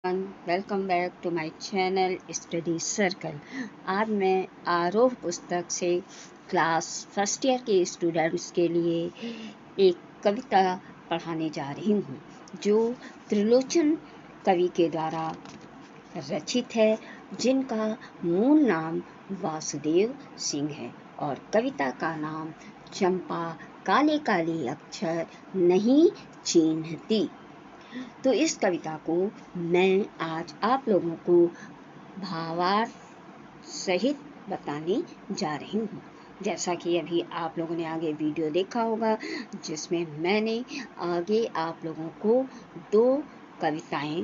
Welcome back to my channel study circle. आज मैं आरोह पुस्तक से क्लास फर्स्ट ईयर के स्टूडेंट्स के लिए एक कविता पढ़ाने जा रही हूँ जो त्रिलोचन कवि के द्वारा रचित है, जिनका मूल नाम वासुदेव सिंह है और कविता का नाम चंपा काले काले अक्षर नहीं चिन्हती। तो इस कविता को मैं आज आप लोगों को भावार्थ सहित बताने जा रही हूँ। जैसा कि अभी आप लोगों ने आगे वीडियो देखा होगा, जिसमें मैंने आगे आप लोगों को 2 कविताएं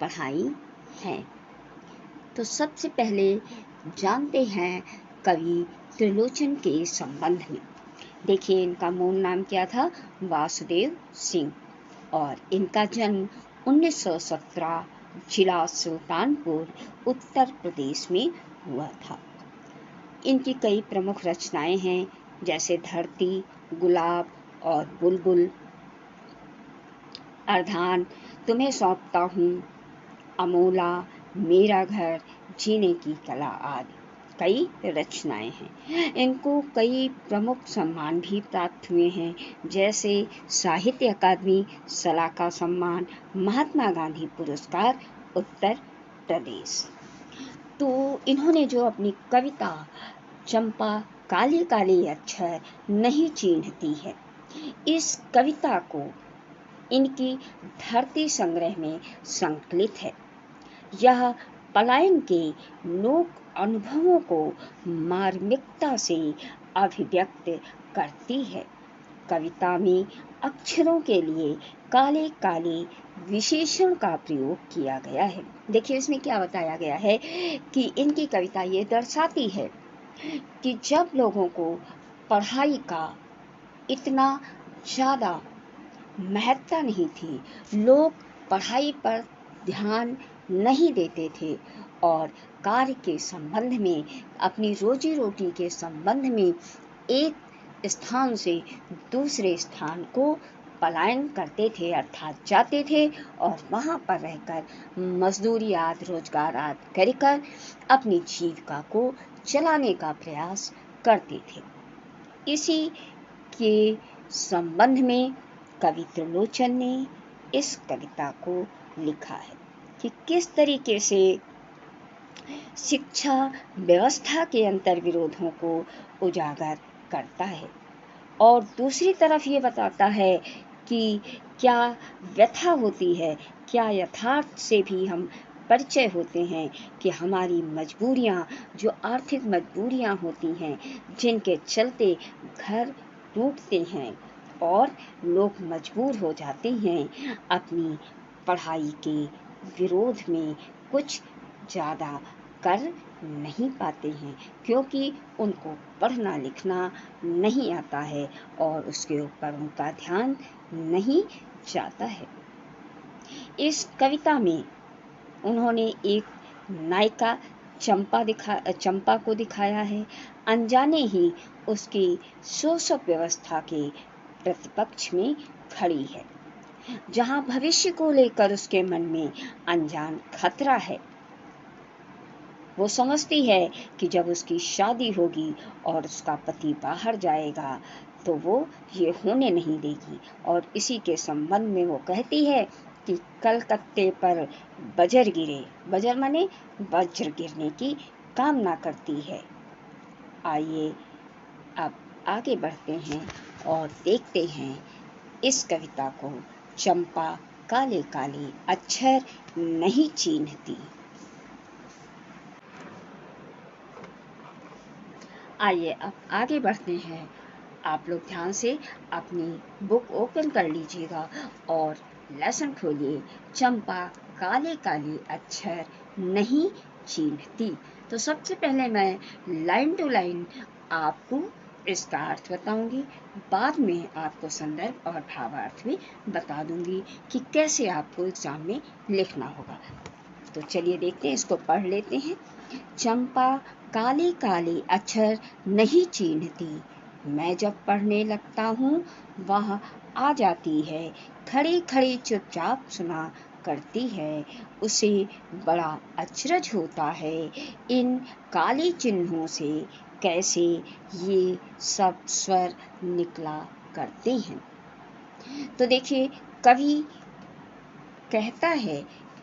पढ़ाई हैं। तो सबसे पहले जानते हैं कवि त्रिलोचन के संबंध में। देखिए, इनका मूल नाम क्या था? वासुदेव सिंह। और इनका जन्म 1917 जिला सुल्तानपुर उत्तर प्रदेश में हुआ था। इनकी कई प्रमुख रचनाएं हैं, जैसे धरती, गुलाब और बुलबुल, अर्धान, तुम्हें सौंपता हूँ, अमोला, मेरा घर, जीने की कला आदि कई रचनाएं हैं। इनको कई प्रमुख सम्मान भी प्राप्त हुए हैं, जैसे साहित्य अकादमी सलाका सम्मान, महात्मा गांधी पुरस्कार उत्तर प्रदेश। तो इन्होंने जो अपनी कविता चंपा काले काले अक्षर नहीं चिन्हती है, इस कविता को इनकी धरती संग्रह में संकलित है। यह पलायन के लोक अनुभवों को मार्मिकता से अभिव्यक्त करती है। कविता में अक्षरों के लिए काले काले विशेषण का प्रयोग किया गया है। देखिए, इसमें क्या बताया गया है कि इनकी कविता ये दर्शाती है कि जब लोगों को पढ़ाई का इतना ज़्यादा महत्ता नहीं थी, लोग पढ़ाई पर ध्यान नहीं देते थे और कार्य के संबंध में, अपनी रोजी रोटी के संबंध में एक स्थान से दूसरे स्थान को पलायन करते थे, अर्थात जाते थे और वहाँ पर रहकर मजदूरी आदि रोजगार आदि कर अपनी जीविका को चलाने का प्रयास करते थे। इसी के संबंध में कवि त्रिलोचन ने इस कविता को लिखा है कि किस तरीके से शिक्षा व्यवस्था के अंतर्विरोधों को उजागर करता है और दूसरी तरफ ये बताता है कि क्या व्यथा होती है, क्या यथार्थ से भी हम परिचय होते हैं कि हमारी मजबूरियां, जो आर्थिक मजबूरियां होती हैं, जिनके चलते घर टूटते हैं और लोग मजबूर हो जाते हैं अपनी पढ़ाई के विरोध में कुछ ज़्यादा कर नहीं पाते हैं, क्योंकि उनको पढ़ना लिखना नहीं आता है और उसके ऊपर उनका ध्यान नहीं जाता है। इस कविता में उन्होंने एक नायिका चंपा को दिखाया है, अनजाने ही उसकी शोषक व्यवस्था के प्रतिपक्ष में खड़ी है, जहां भविष्य को लेकर उसके मन में अनजान खतरा है। वो समझती है कि जब उसकी शादी होगी और उसका पति बाहर जाएगा तो वो ये होने नहीं देगी, और इसी के संबंध में वो कहती है कि कलकत्ते पर बजर गिरे, बजर माने वज्र गिरने की कामना करती है। आइए अब आगे बढ़ते हैं और देखते हैं इस कविता को, चंपा काले काले अक्षर नहीं चिन्हती। आइए अब आगे बढ़ते हैं। आप लोग ध्यान से अपनी बुक ओपन कर लीजिएगा और लेसन खोलिए, चंपा काले काले अक्षर नहीं चिन्हती। तो सबसे पहले मैं लाइन टू लाइन आपको इसका अर्थ बताऊंगी, बाद में आपको संदर्भ और भावार्थ भी बता दूंगी कि कैसे आपको एग्जाम में लिखना होगा। तो चलिए देखते हैं, इसको पढ़ लेते हैं। चंपा काले काले अक्षर नहीं चिन्हती, मैं जब पढ़ने लगता हूँ वह आ जाती है, खड़ी खड़ी चुपचाप सुना करती है उसे बड़ा अचरज होता है इन काले चिन्हों से कैसे ये सब स्वर निकला करते हैं। तो देखिए, कवि कहता है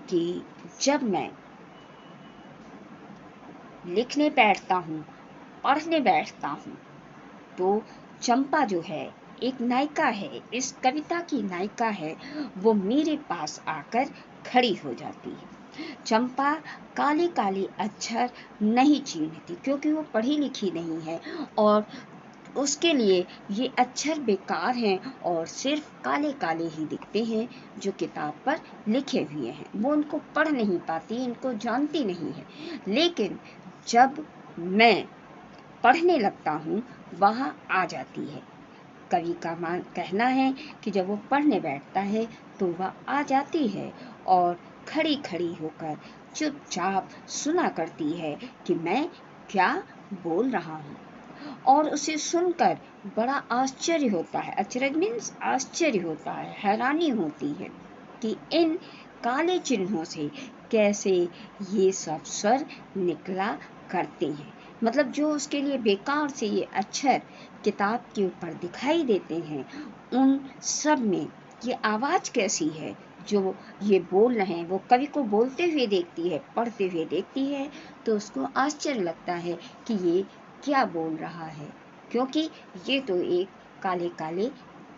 कि जब मैं लिखने बैठता हूँ, पढ़ने बैठता हूँ, तो चंपा जो है एक नायिका है, इस कविता की नायिका है, वो मेरे पास आकर खड़ी हो जाती है। चंपा काले काले अक्षर नहीं चिन्हती क्योंकि वो पढ़ी लिखी नहीं है और उसके लिए ये अक्षर बेकार हैं और सिर्फ काले काले ही दिखते हैं जो किताब पर लिखे हुए हैं। वो उनको पढ़ नहीं पाती, इनको जानती नहीं है। लेकिन जब मैं पढ़ने लगता हूँ वहाँ आ जाती है। कवि का कहना है कि जब वो पढ़ने बैठता है तो वह आ जाती है और खड़ी खड़ी होकर चुपचाप सुना करती है कि मैं क्या बोल रहा हूँ, और उसे सुनकर बड़ा आश्चर्य होता है। अचरज मीन्स आश्चर्य होता है, हैरानी होती है कि इन काले चिन्हों से कैसे ये सब स्वर निकला करते हैं। मतलब जो उसके लिए बेकार से ये अक्षर किताब के ऊपर दिखाई देते हैं, उन सब में ये आवाज़ कैसी है जो ये बोल रहे हैं। वो कवि को बोलते हुए देखती है, पढ़ते हुए देखती है, तो उसको आश्चर्य लगता है कि ये क्या बोल रहा है, क्योंकि ये तो एक काले काले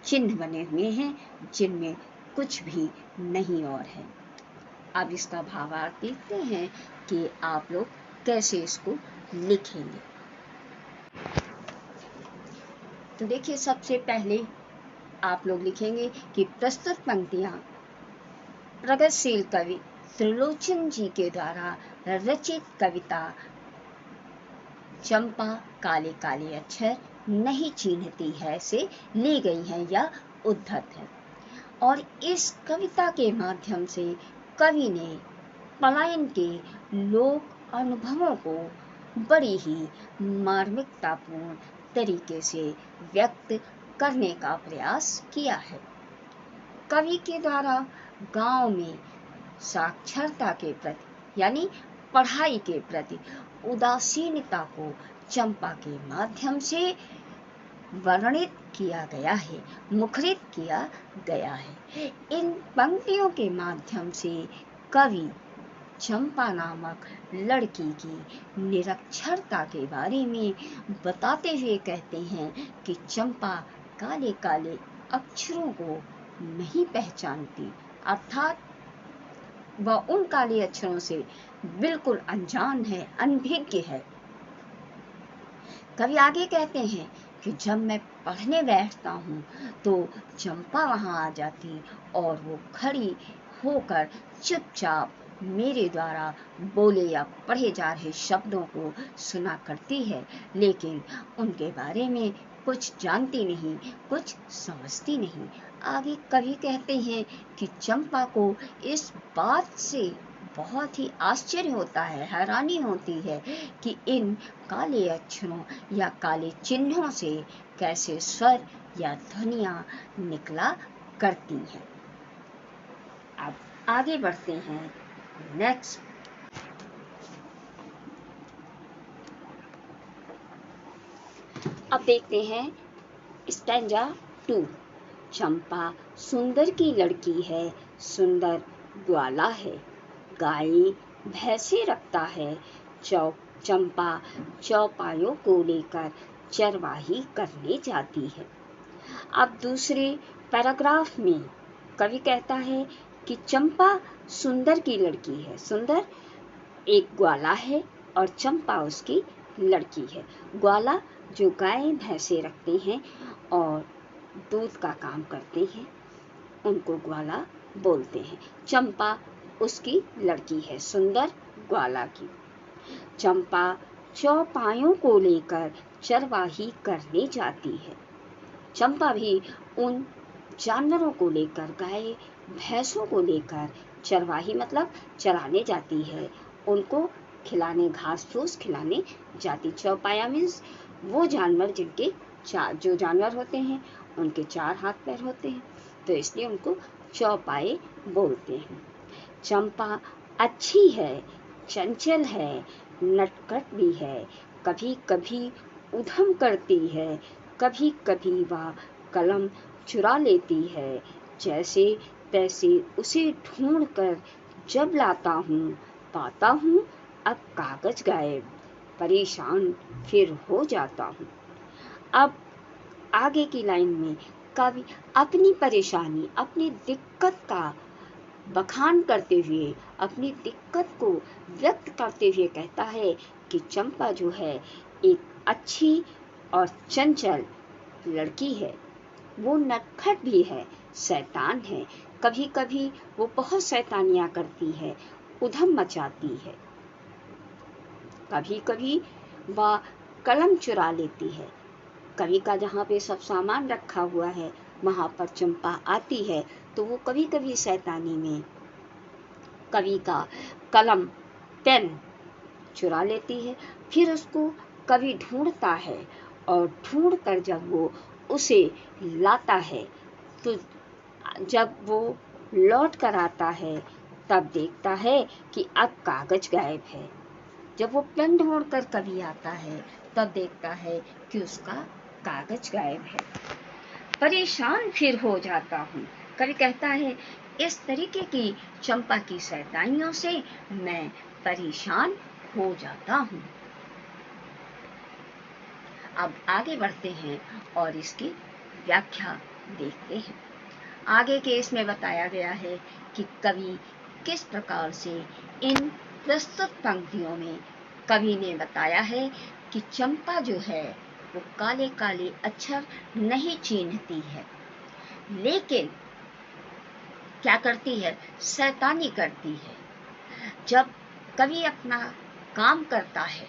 चिन्ह बने हुए हैं जिनमें कुछ भी नहीं और है। अब इसका भावार्थ देखते हैं कि आप लोग कैसे इसको लिखेंगे। तो देखिए, सबसे पहले आप लोग लिखेंगे कि प्रस्तुत पंक्तियाँ प्रगतिशील कवि त्रिलोचन जी के द्वारा रचित कविता चंपा काले काले अक्षर नहीं चिन्हती है से ली गई हैं या उद्धत है। और इस कविता के माध्यम से कवि ने पलायन के लोक अनुभवों को बड़ी ही मार्मिकतापूर्ण तरीके से व्यक्त करने का प्रयास किया है। कवि के द्वारा गांव में साक्षरता के प्रति यानी पढ़ाई के प्रति उदासीनता को चंपा के माध्यम से वर्णित किया गया है, मुखरित किया गया है। इन पंक्तियों के माध्यम से कवि चंपा नामक लड़की की निरक्षरता के बारे में बताते हुए कहते हैं कि चंपा काले काले अक्षरों को नहीं पहचानती, अर्थात वह उन काले अक्षरों से बिल्कुल अनजान है, अनभिज्ञ है। कवि आगे कहते हैं कि जब मैं पढ़ने बैठता हूँ तो चंपा वहाँ आ जाती और वो खड़ी होकर चुपचाप मेरे द्वारा बोले या पढ़े जा रहे शब्दों को सुना करती है, लेकिन उनके बारे में कुछ जानती नहीं, कुछ समझती नहीं। आगे कवि कहते हैं कि चंपा को इस बात से बहुत ही आश्चर्य होता है, हैरानी होती है कि इन काले अक्षरों या काले चिन्हों से कैसे स्वर या ध्वनियाँ निकला करती हैं। अब आगे बढ़ते हैं नेक्स्ट। अब देखते हैं स्टैंजा 2। चंपा सुंदर की लड़की है, सुंदर ग्वाला है, गाय भैंसे रखता है, चंपा चौपायों को लेकर चरवाही करने जाती है। अब दूसरे पैराग्राफ में कवि कहता है कि चंपा सुंदर की लड़की है, सुंदर एक ग्वाला है और चंपा उसकी लड़की है। ग्वाला जो गाय भैंसे रखते हैं और दूध का काम करते हैं, उनको ग्वाला बोलते हैं। चंपा उसकी लड़की है, सुंदर ग्वाला की। चंपा चौपायों को लेकर चरवाही करने जाती है। चंपा भी उन जानवरों को लेकर, गाय भैंसों को लेकर चरवाही मतलब चराने जाती है, उनको खिलाने, घास फूस खिलाने जाती। चौपाया मीन्स वो जानवर जिनके जो जानवर होते हैं उनके 4 हाथ पैर होते हैं, तो इसलिए उनको चौपाए बोलते हैं। चंपा अच्छी है, चंचल है, नटखट भी है, कभी कभी उधम करती है, कभी कभी वह कलम चुरा लेती है। जैसे तैसे उसे ढूंढ कर जब लाता हूँ, पाता हूँ अब कागज गायब, परेशान फिर हो जाता हूँ। अब आगे की लाइन में कवि अपनी परेशानी, अपनी दिक्कत का बखान करते हुए, अपनी दिक्कत को व्यक्त करते हुए कहता है कि चंपा जो है एक अच्छी और चंचल लड़की है, वो नटखट भी है, शैतान है, कभी कभी वो बहुत शैतानियां करती है, उधम मचाती है, कभी कभी वह कलम चुरा लेती है। कवि का जहाँ पे सब सामान रखा हुआ है वहाँ पर चंपा आती है तो वो कभी कभी शैतानी में कवि का कलम पेन चुरा लेती है। फिर उसको कवि ढूंढता है और ढूंढ कर जब वो उसे लाता है तो जब वो लौट कर आता है तब देखता है कि अब कागज गायब है। जब वो पेन ढूंढ कर कवि आता है तब देखता है कि उसका कागज गायब है। परेशान फिर हो जाता हूँ। कवि कहता है इस तरीके की चंपा की शैतानियों से मैं परेशान हो जाता हूँ। अब आगे बढ़ते हैं और इसकी व्याख्या देखते हैं। आगे के इसमें बताया गया है कि कवि किस प्रकार से इन प्रस्तुत पंक्तियों में कवि ने बताया है कि चंपा जो है वो काले काले अक्षर नहीं चिन्हती है, लेकिन क्या करती है, शैतानी करती है। जब कवि अपना काम करता है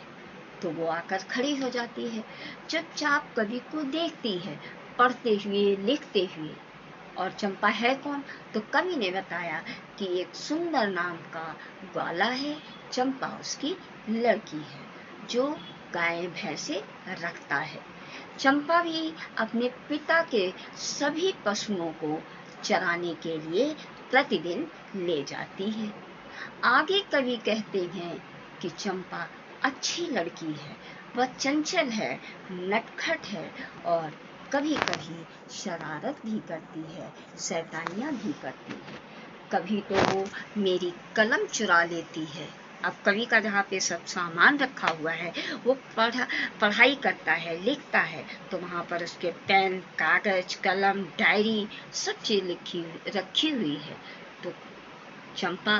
तो वो आकर खड़ी हो जाती है, चुपचाप कवि को देखती है, पढ़ते हुए लिखते हुए। और चंपा है कौन, तो कवि ने बताया कि एक सुंदर नाम का ग्वाला है, चंपा उसकी लड़की है जो गाय भैंसे रखता है। चंपा भी अपने पिता के सभी पशुओं को चराने के लिए प्रतिदिन ले जाती है। आगे कवि कहते हैं कि चंपा अच्छी लड़की है, वह चंचल है, नटखट है और कभी कभी शरारत भी करती है, शैतानियां भी करती है। कभी तो वो मेरी कलम चुरा लेती है। अब कवि का जहाँ पे सब सामान रखा हुआ है वो पढ़ाई करता है, लिखता है, तो वहाँ पर उसके पेन, कागज, कलम, डायरी सब चीज रखी हुई है। तो चंपा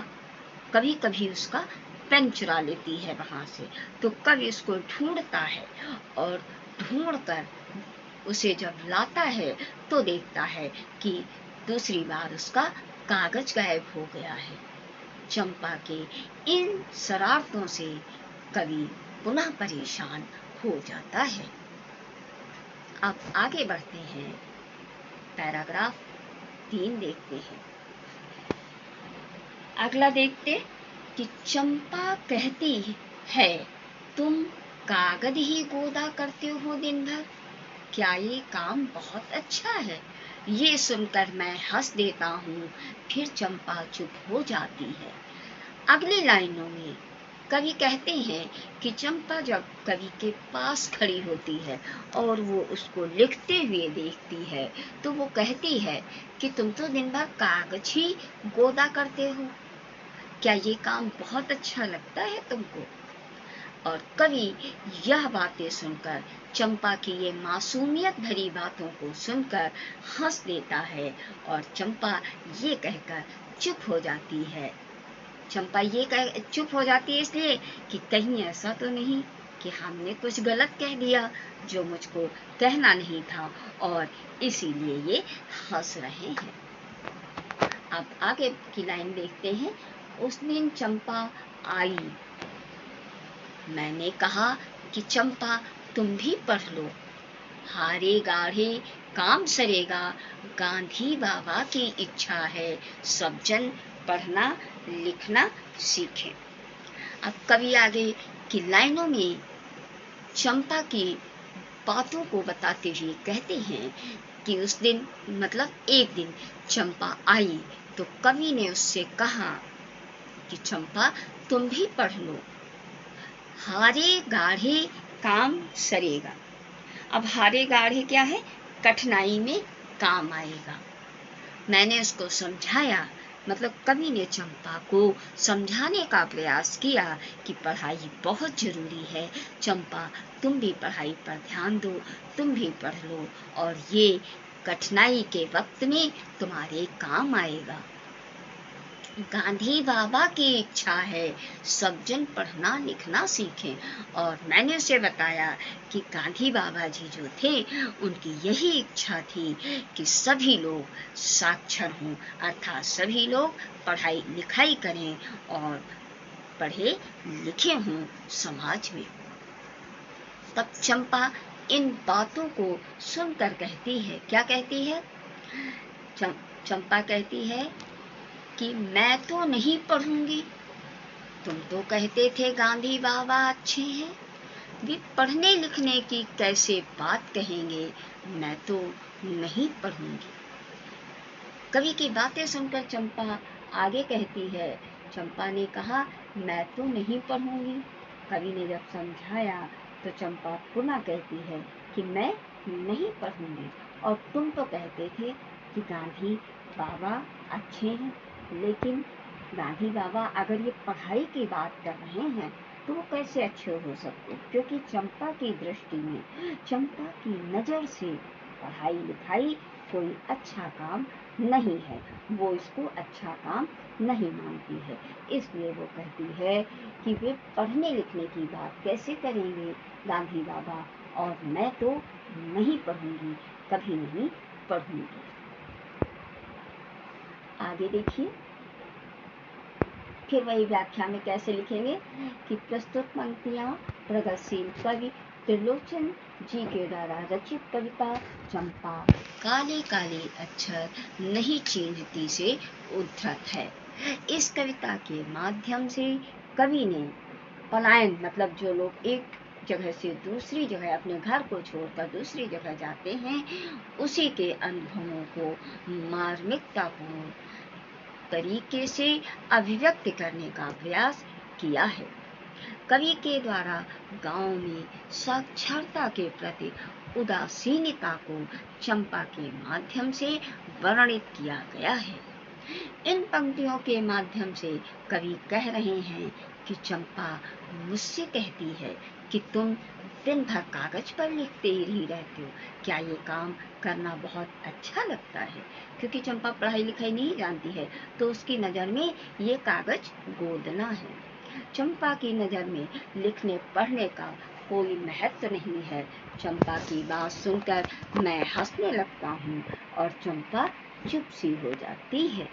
कभी कभी उसका पेन चुरा लेती है वहाँ से, तो कवि उसको ढूंढता है और ढूंढ कर उसे जब लाता है तो देखता है कि दूसरी बार उसका कागज गायब हो गया है। चंपा के इन शरारतों से कवि पुनः परेशान हो जाता है। अब आगे बढ़ते हैं, पैराग्राफ 3 देखते हैं। अगला देखते कि चंपा कहती है तुम कागज ही गोदा करते हो दिन भर, क्या ये काम बहुत अच्छा है। ये सुनकर मैं हंस देता हूँ, फिर चंपा चुप हो जाती है। अगली लाइनों में कवि कहते हैं कि चंपा जब कवि के पास खड़ी होती है और वो उसको लिखते हुए देखती है तो वो कहती है कि तुम तो दिन भर कागज ही गोदा करते हो, क्या ये काम बहुत अच्छा लगता है तुमको। और कवि यह बातें सुनकर, चंपा की ये मासूमियत भरी बातों को सुनकर हंस देता है और चंपा ये कहकर चुप हो जाती है। चंपा ये चुप हो जाती है इसलिए कि कहीं ऐसा तो नहीं कि हमने कुछ गलत कह दिया जो मुझको कहना नहीं था, और इसीलिए ये हंस रहे हैं। अब आगे की लाइन देखते हैं। उस दिन चंपा आई, मैंने कहा कि चंपा तुम भी पढ़ लो, हारे गाढ़े काम सरेगा, गांधी बाबा की इच्छा है सब जन पढ़ना लिखना सीखें। अब कवि आगे की लाइनों में चंपा की बातों को बताते हुए कहते हैं कि उस दिन मतलब एक दिन चंपा आई तो कवि ने उससे कहा कि चंपा तुम भी पढ़ लो, हारे गाढ़े काम सरेगा। अब हारे गाढ़े क्या है? कठिनाई में काम आएगा। मैंने उसको समझाया, मतलब कवि ने चंपा को समझाने का प्रयास किया कि पढ़ाई बहुत जरूरी है। चंपा तुम भी पढ़ाई पर ध्यान दो, तुम भी पढ़ लो और ये कठिनाई के वक्त में तुम्हारे काम आएगा। गांधी बाबा की इच्छा है सब जन पढ़ना लिखना सीखें, और मैंने उसे बताया कि गांधी बाबा जी जो थे उनकी यही इच्छा थी कि सभी लोग साक्षर हों, अर्थात सभी लोग पढ़ाई लिखाई करें और पढ़े लिखे हों समाज में। तब चंपा इन बातों को सुनकर कहती है, क्या कहती है? चंपा कहती है कि मैं तो नहीं पढ़ूंगी। तुम तो कहते थे गांधी बाबा अच्छे हैं, वे पढ़ने लिखने की कैसे बात कहेंगे, मैं तो नहीं पढ़ूंगी। कवि की बातें सुनकर चंपा आगे कहती है, चंपा ने कहा मैं तो नहीं पढ़ूंगी। कवि ने जब समझाया तो चंपा पुनः कहती है कि मैं नहीं पढ़ूंगी, और तुम तो कहते थे कि गांधी बाबा अच्छे हैं, लेकिन गांधी बाबा अगर ये पढ़ाई की बात कर रहे हैं तो वो कैसे अच्छे हो सकते? क्योंकि चंपा की दृष्टि में, चंपा की नज़र से पढ़ाई लिखाई कोई अच्छा काम नहीं है, वो इसको अच्छा काम नहीं मानती है। इसलिए वो कहती है कि वे पढ़ने लिखने की बात कैसे करेंगे गांधी बाबा, और मैं तो नहीं पढ़ूंगी, कभी नहीं पढ़ूंगी। आगे देखिए, फिर वही व्याख्या में कैसे लिखेंगे कि प्रस्तुत पंक्तियां प्रगतिशील कवि त्रिलोचन जी के द्वारा रचित कविता चंपा काले काले अक्षर नहीं चिन्हती से उद्धृत है। इस कविता के माध्यम से कवि ने पलायन, मतलब जो लोग एक जगह से दूसरी जगह अपने घर को छोड़कर दूसरी जगह जाते हैं, उसी के अनुभवों को मार्मिकतापूर्ण तरीके से अभिव्यक्त करने का प्रयास किया है। कवि के द्वारा गांव में साक्षरता के प्रति उदासीनता को चंपा के माध्यम से वर्णित किया गया है। इन पंक्तियों के माध्यम से कवि कह रहे हैं कि चंपा मुझसे कहती है कि तुम दिन भर कागज पर लिखते ही रहते हो, क्या ये काम करना बहुत अच्छा लगता है? क्योंकि चंपा पढ़ाई लिखाई नहीं जानती है, तो उसकी नज़र में ये कागज गोदना है। चंपा की नज़र में लिखने पढ़ने का कोई महत्व नहीं है। चंपा की बात सुनकर मैं हंसने लगता हूँ और चंपा चुप सी हो जाती है।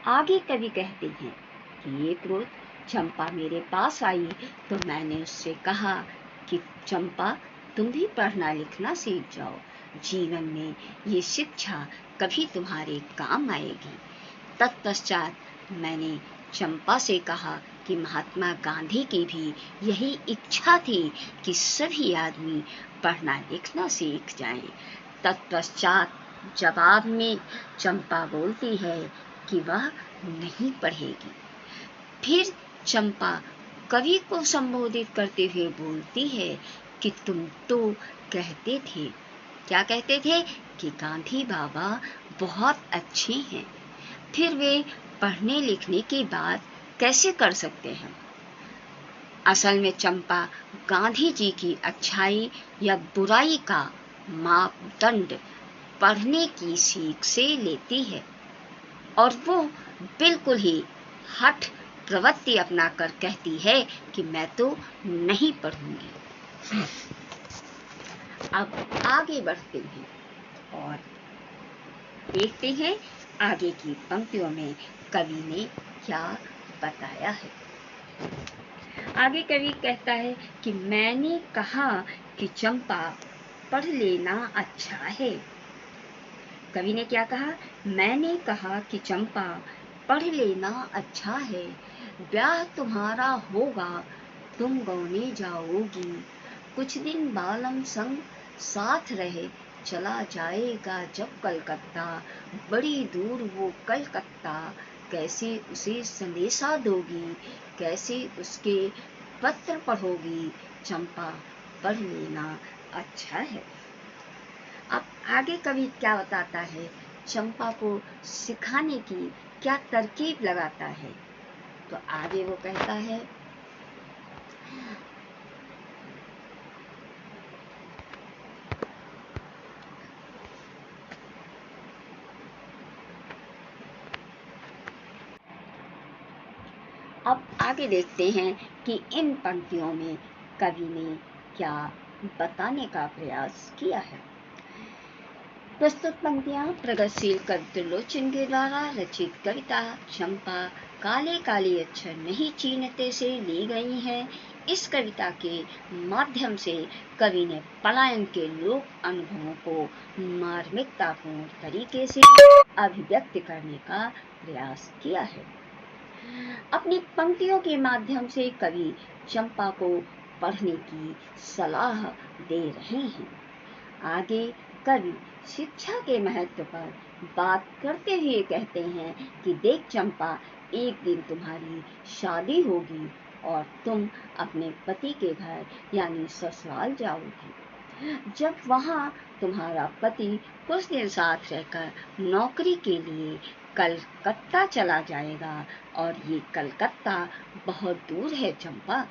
आगे कवि कहते हैं कि एक रोज चंपा मेरे पास आई तो मैंने उससे कहा कि चंपा तुम भी पढ़ना लिखना सीख जाओ, जीवन में ये शिक्षा कभी तुम्हारे काम आएगी। तत्पश्चात मैंने चंपा से कहा कि महात्मा गांधी की भी यही इच्छा थी कि सभी आदमी पढ़ना लिखना सीख जाएं। तत्पश्चात जवाब में चंपा बोलती है कि वह नहीं पढ़ेगी। फिर चंपा कवि को संबोधित करते हुए बोलती है कि तुम तो कहते थे, क्या कहते थे? कि गांधी बाबा बहुत अच्छे हैं, फिर वे पढ़ने लिखने की बात कैसे कर सकते हैं? असल में चंपा गांधी जी की अच्छाई या बुराई का मापदंड पढ़ने की सीख से लेती है, और वो बिल्कुल ही हठ प्रवृत्ति अपना कर कहती है कि मैं तो नहीं पढ़ूंगी। अब आगे बढ़ते हैं और देखते हैं आगे की पंक्तियों में कवि ने क्या बताया है। आगे कवि कहता है कि मैंने कहा कि चंपा पढ़ लेना अच्छा है। कवि ने क्या कहा? मैंने कहा कि चंपा पढ़ लेना अच्छा है, ब्याह तुम्हारा होगा तुम गौने जाओगी, कुछ दिन बालम संग साथ रहे चला जाएगा जब कलकत्ता, बड़ी दूर वो कलकत्ता, कैसे उसे संदेशा दोगी, कैसे उसके पत्र पढ़ोगी। चंपा, पढ़ लेना अच्छा है। अब आगे कवि क्या बताता है, चंपा को सिखाने की क्या तरकीब लगाता है। तो आगे वो कहता है, अब आगे देखते हैं कि इन पंक्तियों में कवि ने क्या बताने का प्रयास किया है। प्रस्तुत पंक्तियां प्रगतिशील कवि त्रिलोचन के द्वारा रचित कविता चंपा काले काले अक्षर नहीं चीनते से ली गई हैं। इस कविता के माध्यम से कवि ने पलायन के लोक अनुभवों को मार्मिकतापूर्ण तरीके से अभिव्यक्त करने का प्रयास किया है। अपनी पंक्तियों के माध्यम से कवि चंपा को पढ़ने की सलाह दे रहे हैं। आगे कवि शिक्षा के महत्व पर बात करते हुए कहते हैं कि देख चंपा, एक दिन तुम्हारी शादी होगी और तुम अपने पति के घर यानी ससुराल जाओगी। जब वहाँ तुम्हारा पति कुछ दिन साथ रहकर नौकरी के लिए कलकत्ता चला जाएगा, और ये कलकत्ता बहुत दूर है चंपा।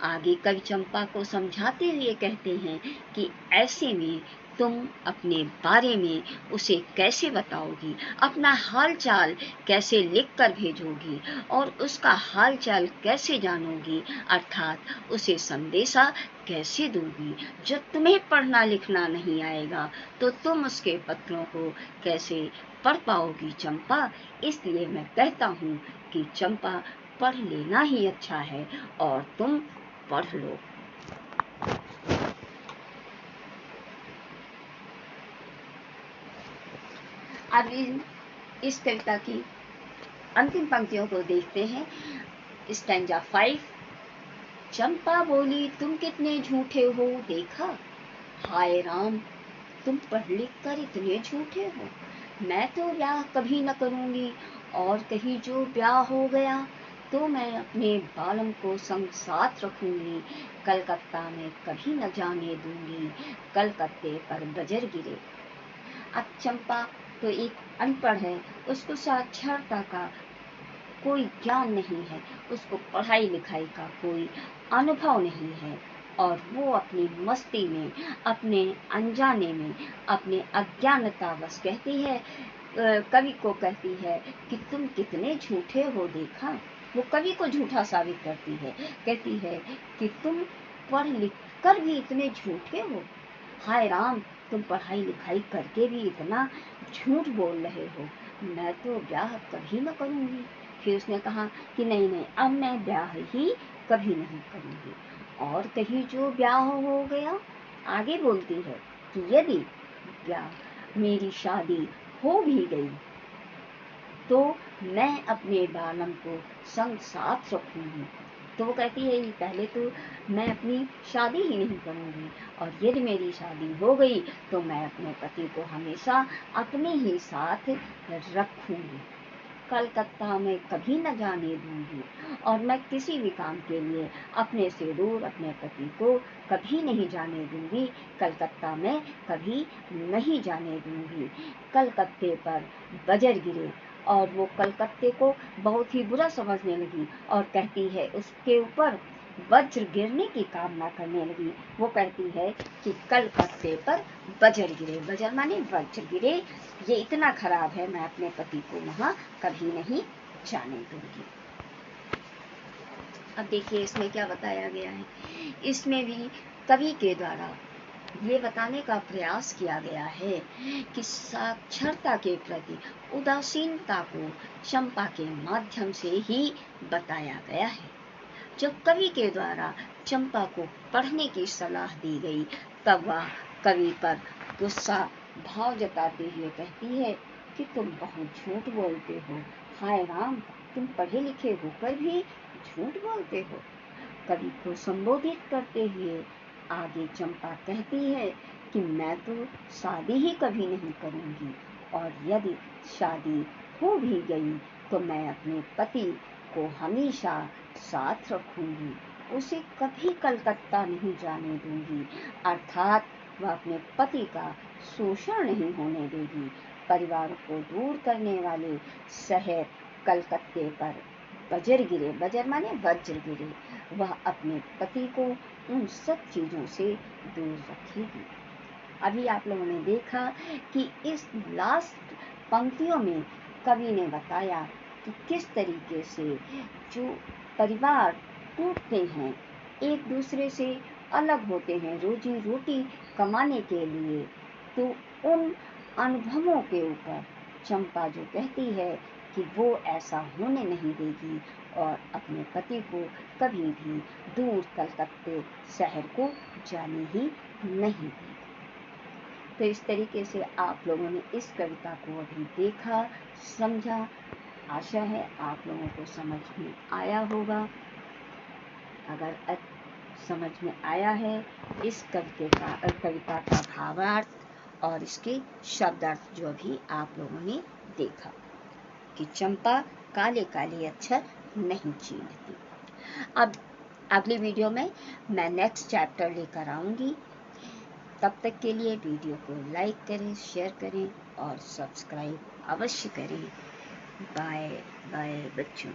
आगे कवि चंपा को समझाते हुए कहते हैं कि ऐसे में तुम अपने बारे में उसे कैसे बताओगी, अपना हाल चाल कैसे लिख कर भेजोगी और उसका हाल चाल कैसे जानोगी, अर्थात उसे संदेशा कैसे दोगी। जब तुम्हें पढ़ना लिखना नहीं आएगा तो तुम उसके पत्रों को कैसे पढ़ पाओगी चंपा। इसलिए मैं कहता हूँ कि चंपा, पढ़ लेना ही अच्छा है और तुम पढ़ लो। अब इस कविता की अंतिम पंक्तियों को देखते हैं। स्टैंजा 5। चंपा बोली, तुम कितने झूठे हो देखा, हाय राम तुम पढ़ लिख कर इतने झूठे हो। मैं तो ब्याह कभी न करूंगी, और कहीं जो ब्याह हो गया तो मैं अपने बालम को संग साथ रखूंगी, कलकत्ता में कभी न जाने दूंगी, कलकत्ते पर बजर गिरे। अब चंपा तो एक अनपढ़ है, उसको साक्षरता का कोई ज्ञान नहीं है, उसको पढ़ाई लिखाई का कोई अनुभव नहीं है, और वो अपनी मस्ती में, अपने अनजाने में, अपने अज्ञानतावश कहती है, कवि को कहती है कि तुम कितने झूठे हो देखा। वो कवि को झूठा साबित करती है, कहती है कि तुम पढ़ लिख कर भी इतने झूठे हो, हाय राम तुम पढ़ाई लिखाई करके भी इतना झूठ बोल रहे हो, मैं तो ब्याह कभी न करूंगी। फिर उसने कहा कि नहीं नहीं, अब मैं ब्याह ही कभी नहीं करूंगी, और कहीं जो ब्याह हो गया, आगे बोलती है कि यदि ब्याह मेरी शादी हो भी गई तो मैं अपने बालम को संग साथ रखूंगी। तो वो कहती है पहले तो मैं अपनी शादी ही नहीं करूंगी, और यदि मेरी शादी हो गई तो मैं अपने पति को हमेशा अपने ही साथ रखूंगी, कलकत्ता में कभी न जाने दूंगी, और मैं किसी भी काम के लिए अपने से दूर अपने पति को कभी नहीं जाने दूंगी, कलकत्ता में कभी नहीं जाने दूंगी। कलकत्ते पर बजर गिरे, और वो कलकत्ते को बहुत ही बुरा समझने लगी और कहती है उसके ऊपर वज्र गिरने की कामना करने लगी। वो कहती है कि कलकत्ते पर वज्र गिरे, वज्र माने वज्र गिरे, ये इतना खराब है, मैं अपने पति को वहाँ कभी नहीं जाने दूंगी। अब देखिए इसमें क्या बताया गया है। इसमें भी कवि के द्वारा ये बताने का प्रयास किया गया है कि साक्षरता के प्रति उदासीनता को चंपा के माध्यम से ही बताया गया है। जब कवि के द्वारा चंपा को पढ़ने की सलाह दी गई, तब वह कवि पर गुस्सा भाव जताते हुए कहती है कि तुम बहुत झूठ बोलते हो, हाय राम तुम पढ़े लिखे होकर भी झूठ बोलते हो। कवि को संबोधित करते हुए आगे चंपा कहती है कि मैं तो शादी ही कभी नहीं करूंगी, और यदि शादी हो भी गई तो मैं अपने पति को हमेशा साथ रखूंगी, उसे कभी कलकत्ता नहीं जाने दूंगी, अर्थात वह अपने पति का शोषण नहीं होने देगी। परिवार को दूर करने वाले शहर कलकत्ते पर बजर गिरे, बजर माने वज्र गिरे, वह अपने पति को उन सब चीज़ों से दूर रखेगी। अभी आप लोगों ने देखा कि इस लास्ट पंक्तियों में कवि ने बताया कि किस तरीके से जो परिवार टूटते हैं, एक दूसरे से अलग होते हैं रोजी रोटी कमाने के लिए, तो उन अनुभवों के ऊपर चंपा जो कहती है कि वो ऐसा होने नहीं देगी और अपने पति को कभी भी दूर कलकत्ते शहर को जाने ही नहीं देगी। तो इस तरीके से आप लोगों ने इस कविता को अभी देखा, समझा। आशा है आप लोगों को समझ में आया होगा। अगर समझ में आया है इस कविता का भावार्थ और इसके शब्दार्थ जो भी आप लोगों ने देखा कि चंपा काले काले अक्षर नहीं चीरती। अब अगली वीडियो में मैं नेक्स्ट चैप्टर लेकर आऊँगी। तब तक के लिए वीडियो को लाइक करें, शेयर करें और सब्सक्राइब अवश्य करें। बाय बाय बच्चों।